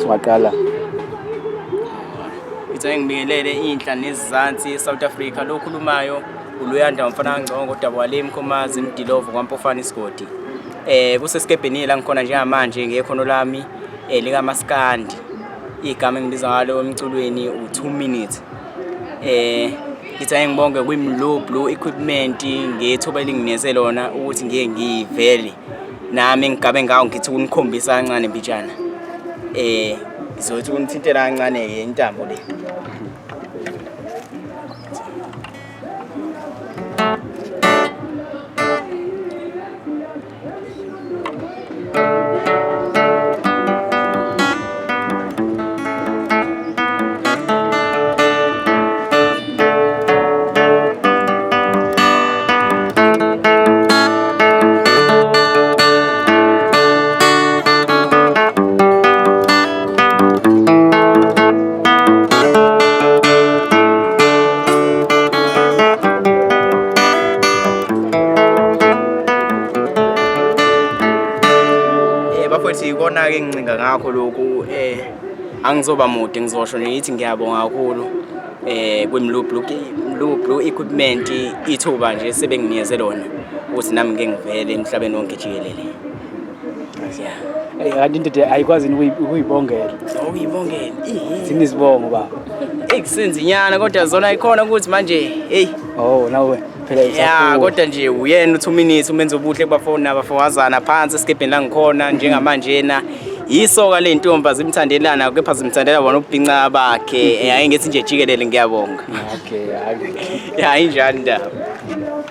Singaqala. Ngithe ngibingelele inhla nezizansi eSouth Africa lokhulumayo uLuyanda mfana kaNgcongo Daba wale Mkhomazi Mdilovu kwaMpofana isigodi. Kusesikebheni la ngikhona njengamanje ngekhono lami lika Maskandi. Igama engibiza ngalo emculweni u2 minutes. Ngithe ngibonge kwiMlue Equipment ngethuba elingineze lona ukuthi ngeke ngivele nami ngigabe ngawo ngithi unikhombisa kancane mbijana. Ngizothi unithintela kancane ke intambo le. Bafowethu ikona ke ngicinga ngakho lokhu angizoba mude ngizosho nje ngithi ngiyabonga kakhulu kwiMlue Equipment ithuba nje sebenginikeze lona ukuthi nami ngeke ngivele emhlabeni wonke jikelele. Kanti into ayikwazi ukuyibongela. Uyibongela. Sini isibongo baba. Ekusenza inyana kodwa zona ikhona ukuthi manje nawe phela ya kodwa nje uyena u2 minutes umenza ubuhle kubafowuni abafowazana phansi esikebheni la ngikhona njengamanje yena isoka lentombi zimthandelana kepha zimthandela bona ubhinca bakhe. Ngithi nje jikelele ngiyabonga. Okay, ya injani ndaba.